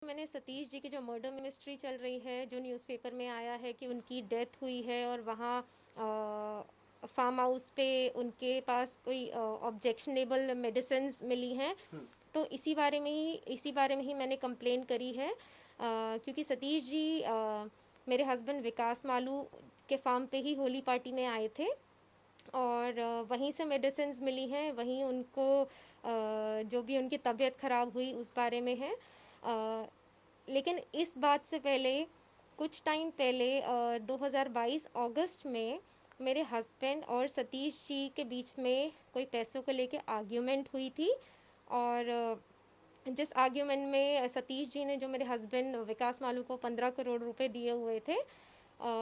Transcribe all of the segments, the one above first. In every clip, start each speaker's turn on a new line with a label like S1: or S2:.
S1: मैंने सतीश जी की जो मर्डर मिस्ट्री चल रही है, जो न्यूज़पेपर में आया है कि उनकी डेथ हुई है और वहाँ फार्म हाउस पे उनके पास कोई ऑब्जेक्शनेबल मेडिसिन्स मिली हैं, तो इसी बारे में ही मैंने कंप्लेन करी है। क्योंकि सतीश जी मेरे हस्बैंड विकास मालू के फार्म पे ही होली पार्टी में आए थे और वहीं से मेडिसिन्स मिली हैं, वहीं उनको जो भी उनकी तबीयत ख़राब हुई उस बारे में है। लेकिन इस बात से पहले कुछ टाइम पहले 2022 अगस्त में मेरे हस्बैंड और सतीश जी के बीच में कोई पैसों को लेके आर्ग्यूमेंट हुई थी और जिस आर्ग्यूमेंट में सतीश जी ने जो मेरे हस्बैंड विकास मालू को 15 करोड़ रुपए दिए हुए थे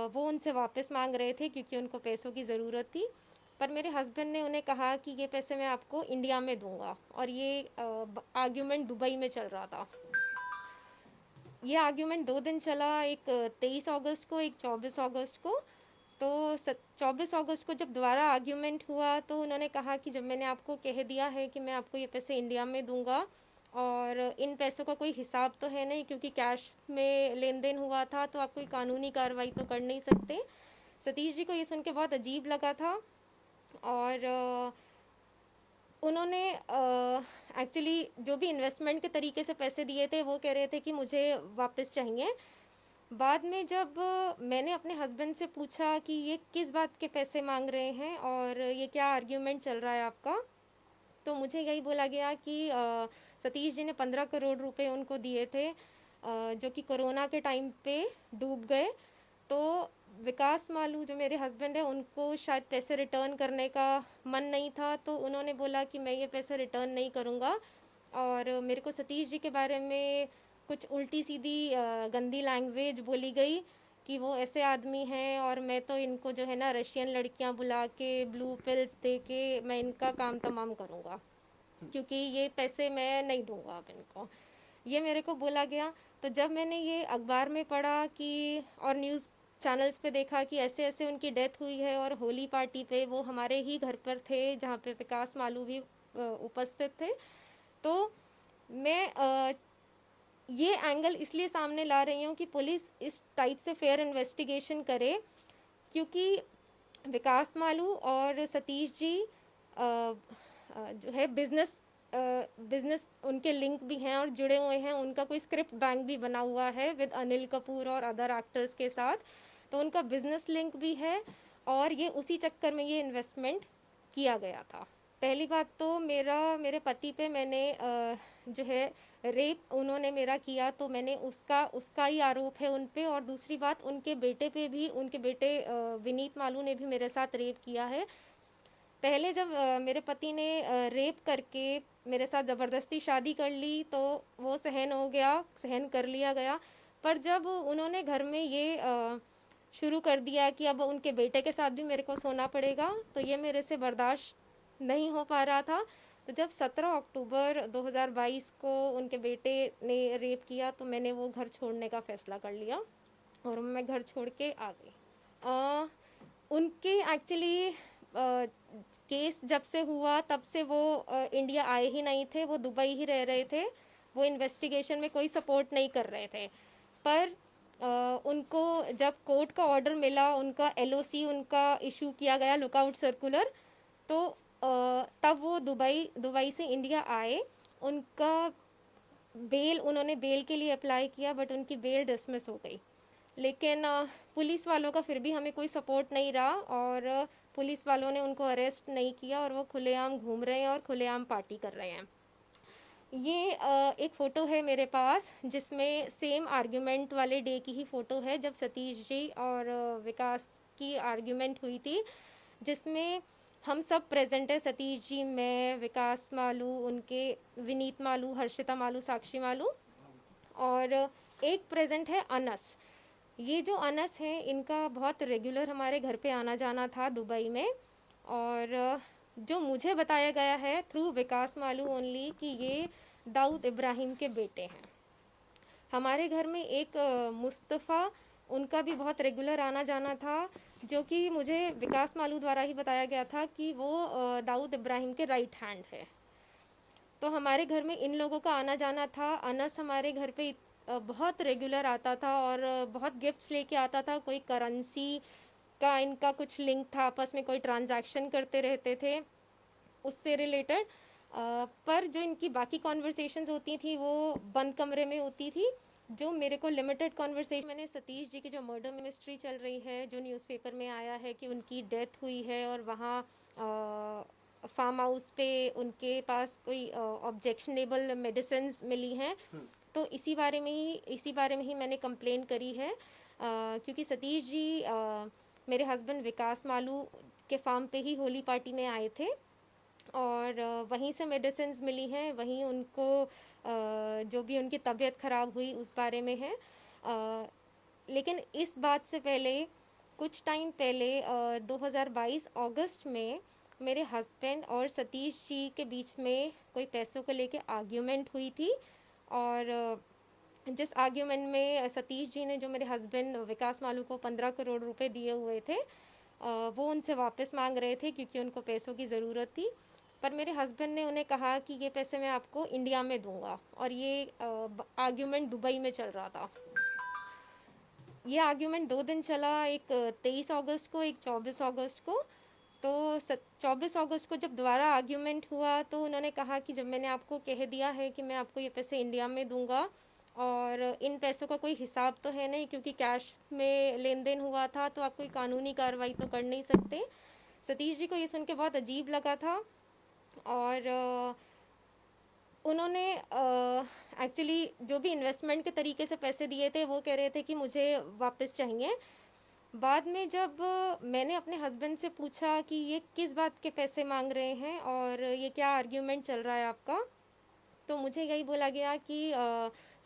S1: वो उनसे वापस मांग रहे थे क्योंकि उनको पैसों की ज़रूरत थी। पर मेरे हस्बैंड ने उन्हें कहा कि ये पैसे मैं आपको इंडिया में दूंगा और ये आर्ग्यूमेंट दुबई में चल रहा था। ये आर्ग्यूमेंट 2 दिन चला, एक 23 अगस्त को, एक 24 अगस्त को। तो 24 अगस्त को जब दोबारा आर्ग्यूमेंट हुआ तो उन्होंने कहा कि जब मैंने आपको कह दिया है कि मैं आपको ये पैसे इंडिया में दूंगा और इन पैसों का कोई हिसाब तो है नहीं क्योंकि कैश में लेन देन हुआ था, तो आप कोई कानूनी कार्रवाई तो कर नहीं सकते। सतीश जी को ये सुन के बहुत अजीब लगा था और उन्होंने एक्चुअली जो भी इन्वेस्टमेंट के तरीके से पैसे दिए थे वो कह रहे थे कि मुझे वापस चाहिए। बाद में जब मैंने अपने हस्बैंड से पूछा कि ये किस बात के पैसे मांग रहे हैं और ये क्या आर्ग्यूमेंट चल रहा है आपका, तो मुझे यही बोला गया कि सतीश जी ने 15 करोड़ रुपए उनको दिए थे जो कि कोरोना के टाइम पे डूब गए। तो विकास मालू जो मेरे हस्बैंड है उनको शायद पैसे रिटर्न करने का मन नहीं था, तो उन्होंने बोला कि मैं ये पैसे रिटर्न नहीं करूँगा और मेरे को सतीश जी के बारे में कुछ उल्टी सीधी गंदी लैंग्वेज बोली गई कि वो ऐसे आदमी हैं और मैं तो इनको जो है ना रशियन लड़कियां बुला के ब्लू पिल्स दे के मैं इनका काम तमाम करूँगा क्योंकि ये पैसे मैं नहीं दूंगा अब इनको, ये मेरे को बोला गया। तो जब मैंने ये अखबार में पढ़ा कि और न्यूज़ चैनल्स पे देखा कि ऐसे ऐसे उनकी डेथ हुई है और होली पार्टी पे वो हमारे ही घर पर थे जहाँ पे विकास मालू भी उपस्थित थे, तो मैं ये एंगल इसलिए सामने ला रही हूँ कि पुलिस इस टाइप से फेयर इन्वेस्टिगेशन करे क्योंकि विकास मालू और सतीश जी जो है बिजनेस उनके लिंक भी हैं और जुड़े हुए हैं। उनका कोई स्क्रिप्ट बैंक भी बना हुआ है विद अनिल कपूर और अदर एक्टर्स के साथ, तो उनका बिजनेस लिंक भी है और ये उसी चक्कर में ये इन्वेस्टमेंट किया गया था। पहली बात तो मेरे पति पे मैंने जो है रेप उन्होंने मेरा किया, तो मैंने उसका ही आरोप है उन पे। और दूसरी बात उनके बेटे पे भी, उनके बेटे विनीत मालू ने भी मेरे साथ रेप किया है। पहले जब मेरे पति ने रेप करके मेरे साथ ज़बरदस्ती शादी कर ली तो वो सहन कर लिया गया। पर जब उन्होंने घर में ये शुरू कर दिया कि अब उनके बेटे के साथ भी मेरे को सोना पड़ेगा, तो ये मेरे से बर्दाश्त नहीं हो पा रहा था। तो जब 17 अक्टूबर 2022 को उनके बेटे ने रेप किया तो मैंने वो घर छोड़ने का फ़ैसला कर लिया और मैं घर छोड़ के आ गई। उनके एक्चुअली केस जब से हुआ तब से वो इंडिया आए ही नहीं थे, वो दुबई ही रह रहे थे। वो इन्वेस्टिगेशन में कोई सपोर्ट नहीं कर रहे थे। पर उनको जब कोर्ट का ऑर्डर मिला, उनका LOC उनका इशू किया गया, लुकआउट सर्कुलर, तो तब वो दुबई से इंडिया आए। उनका उन्होंने बेल के लिए अप्लाई किया बट उनकी बेल डिसमिस हो गई। लेकिन पुलिस वालों का फिर भी हमें कोई सपोर्ट नहीं रहा और पुलिस वालों ने उनको अरेस्ट नहीं किया और वो खुलेआम घूम रहे हैं और खुलेआम पार्टी कर रहे हैं। ये एक फ़ोटो है मेरे पास जिसमें सेम आर्ग्यूमेंट वाले डे की ही फ़ोटो है जब सतीश जी और विकास की आर्ग्यूमेंट हुई थी, जिसमें हम सब प्रेजेंट है। सतीश जी, मैं, विकास मालू, उनके विनीत मालू, हर्षिता मालू, साक्षी मालू और एक प्रेजेंट है अनस। ये जो अनस हैं इनका बहुत रेगुलर हमारे घर पे आना जाना था दुबई में, और जो मुझे बताया गया है थ्रू विकास मालू ओनली कि ये दाऊद इब्राहिम के बेटे हैं। हमारे घर में एक मुस्तफ़ा, उनका भी बहुत रेगुलर आना जाना था, जो कि मुझे विकास मालू द्वारा ही बताया गया था कि वो दाऊद इब्राहिम के राइट हैंड है। तो हमारे घर में इन लोगों का आना जाना था। अनस हमारे घर पे बहुत रेगुलर आता था और बहुत गिफ्ट्स लेके आता था। कोई करेंसी का इनका कुछ लिंक था, आपस में कोई ट्रांजैक्शन करते रहते थे उससे रिलेटेड। पर जो इनकी बाकी कॉन्वर्सेशंस होती थी वो बंद कमरे में होती थी। जो मेरे को लिमिटेड कॉन्वर्सेशन, मैंने सतीश जी की जो मर्डर मिस्ट्री चल रही है, जो न्यूज़पेपर में आया है कि उनकी डेथ हुई है और वहाँ फार्म हाउस पे उनके पास कोई ऑब्जेक्शनेबल मेडिसिन्स मिली हैं, तो इसी बारे में ही मैंने कंप्लेन करी है। क्योंकि सतीश जी मेरे हस्बैंड विकास मालू के फार्म पे ही होली पार्टी में आए थे और वहीं से मेडिसिन्स मिली हैं, वहीं उनको जो भी उनकी तबीयत ख़राब हुई उस बारे में है। लेकिन इस बात से पहले, कुछ टाइम पहले 2022 अगस्त में मेरे हस्बैंड और सतीश जी के बीच में कोई पैसों को लेके आर्ग्यूमेंट हुई थी। और जिस आर्ग्यूमेंट में सतीश जी ने जो मेरे हस्बैंड विकास मालू को 15 करोड़ रुपए दिए हुए थे, वो उनसे वापस मांग रहे थे क्योंकि उनको पैसों की ज़रूरत थी। पर मेरे हस्बैंड ने उन्हें कहा कि ये पैसे मैं आपको इंडिया में दूंगा, और ये आर्ग्यूमेंट दुबई में चल रहा था। ये आर्ग्यूमेंट 2 दिन चला, एक 23 अगस्त को, एक 24 अगस्त को। तो 24 अगस्त को जब दोबारा आर्ग्यूमेंट हुआ तो उन्होंने कहा कि जब मैंने आपको कह दिया है कि मैं आपको ये पैसे इंडिया में दूंगा और इन पैसों का कोई हिसाब तो है नहीं क्योंकि कैश में लेन देन हुआ था, तो आप कोई कानूनी कार्रवाई तो कर नहीं सकते। सतीश जी को ये सुन के बहुत अजीब लगा था और उन्होंने एक्चुअली जो भी इन्वेस्टमेंट के तरीके से पैसे दिए थे वो कह रहे थे कि मुझे वापस चाहिए। बाद में जब मैंने अपने हस्बैंड से पूछा कि ये किस बात के पैसे मांग रहे हैं और ये क्या आर्ग्यूमेंट चल रहा है आपका, तो मुझे यही बोला गया कि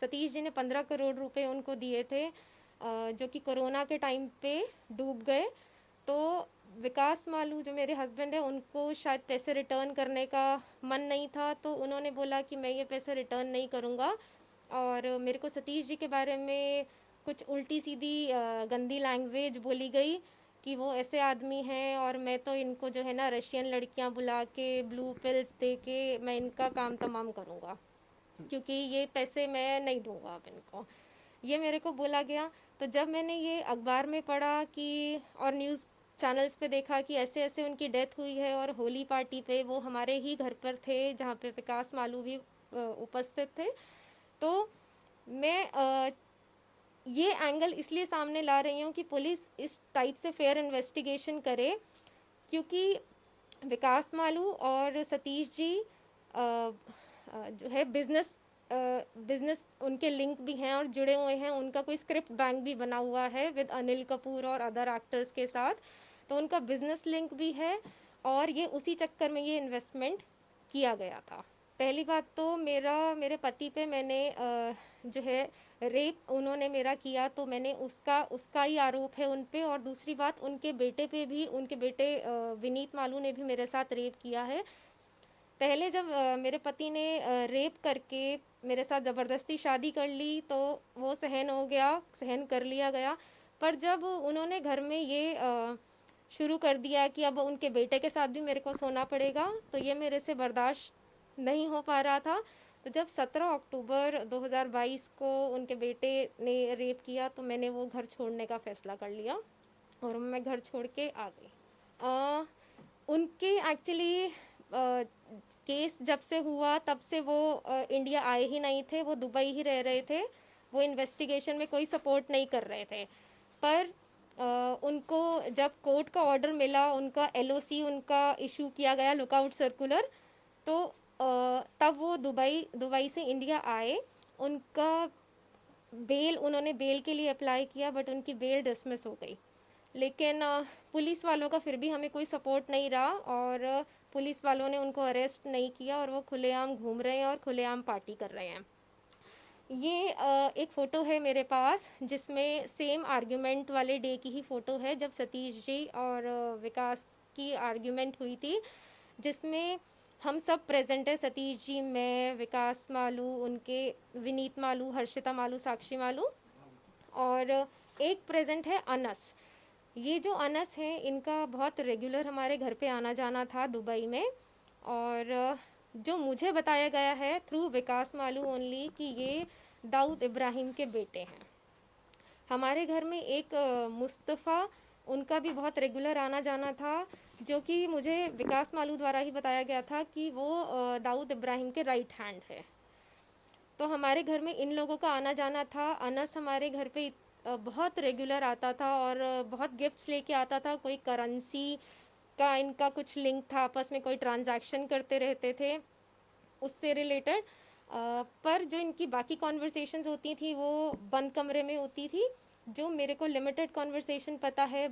S1: सतीश जी ने 15 करोड़ रुपए उनको दिए थे जो कि कोरोना के टाइम पे डूब गए। तो विकास मालू जो मेरे हस्बैंड है उनको शायद पैसे रिटर्न करने का मन नहीं था, तो उन्होंने बोला कि मैं ये पैसे रिटर्न नहीं करूँगा। और मेरे को सतीश जी के बारे में कुछ उल्टी सीधी गंदी लैंग्वेज बोली गई कि वो ऐसे आदमी हैं और मैं तो इनको जो है ना रशियन लड़कियां बुला के ब्लू पिल्स दे के मैं इनका काम तमाम करूँगा क्योंकि ये पैसे मैं नहीं दूंगा अब इनको, ये मेरे को बोला गया। तो जब मैंने ये अखबार में पढ़ा कि और न्यूज़ चैनल्स पे देखा कि ऐसे ऐसे उनकी डेथ हुई है और होली पार्टी पे वो हमारे ही घर पर थे जहाँ पे विकास मालू भी उपस्थित थे, तो मैं ये एंगल इसलिए सामने ला रही हूँ कि पुलिस इस टाइप से फेयर इन्वेस्टिगेशन करे। क्योंकि विकास मालू और सतीश जी जो है बिजनेस उनके लिंक भी हैं और जुड़े हुए हैं। उनका कोई स्क्रिप्ट बैंक भी बना हुआ है विद अनिल कपूर और अदर एक्टर्स के साथ, तो उनका बिजनेस लिंक भी है और ये उसी चक्कर में ये इन्वेस्टमेंट किया गया था। पहली बात तो मेरे पति पे मैंने जो है रेप उन्होंने मेरा किया, तो मैंने उसका ही आरोप है उन पे। और दूसरी बात, उनके बेटे पे भी, उनके बेटे विनीत मालू ने भी मेरे साथ रेप किया है। पहले जब मेरे पति ने रेप करके मेरे साथ ज़बरदस्ती शादी कर ली तो वो सहन कर लिया गया। पर जब उन्होंने घर में ये शुरू कर दिया कि अब उनके बेटे के साथ भी मेरे को सोना पड़ेगा, तो ये मेरे से बर्दाश्त नहीं हो पा रहा था। तो जब 17 अक्टूबर 2022 को उनके बेटे ने रेप किया तो मैंने वो घर छोड़ने का फ़ैसला कर लिया और मैं घर छोड़ के आ गई। उनके एक्चुअली केस जब से हुआ तब से वो इंडिया आए ही नहीं थे, वो दुबई ही रह रहे थे। वो इन्वेस्टिगेशन में कोई सपोर्ट नहीं कर रहे थे। पर उनको जब कोर्ट का ऑर्डर मिला, उनका LOC उनका इशू किया गया, लुकआउट सर्कुलर, तो तब वो दुबई से इंडिया आए। उनका उन्होंने बेल के लिए अप्लाई किया बट उनकी बेल डिसमिस हो गई। लेकिन पुलिस वालों का फिर भी हमें कोई सपोर्ट नहीं रहा और पुलिस वालों ने उनको अरेस्ट नहीं किया और वो खुलेआम घूम रहे हैं और खुलेआम पार्टी कर रहे हैं। ये एक फ़ोटो है मेरे पास जिसमें सेम आर्ग्यूमेंट वाले डे की ही फ़ोटो है जब सतीश जी और विकास की आर्ग्यूमेंट हुई थी, जिसमें हम सब प्रेजेंट है। सतीश जी, मैं, विकास मालू, उनके विनीत मालू, हर्षिता मालू, साक्षी मालू, और एक प्रेजेंट है अनस। ये जो अनस हैं इनका बहुत रेगुलर हमारे घर पे आना जाना था दुबई में। और जो मुझे बताया गया है थ्रू विकास मालू ओनली कि ये दाऊद इब्राहिम के बेटे हैं। हमारे घर में एक मुस्तफ़ा, उनका भी बहुत रेगुलर आना जाना था, जो कि मुझे विकास मालू द्वारा ही बताया गया था कि वो दाऊद इब्राहिम के राइट हैंड है। तो हमारे घर में इन लोगों का आना जाना था। अनस हमारे घर पे बहुत रेगुलर आता था और बहुत गिफ्ट्स लेके आता था। कोई करेंसी का इनका कुछ लिंक था, आपस में कोई ट्रांजैक्शन करते रहते थे उससे रिलेटेड। पर जो इनकी बाकी कॉन्वर्सेशंस होती थी वो बंद कमरे में होती थी। जो मेरे को लिमिटेड कॉन्वर्सेशन पता है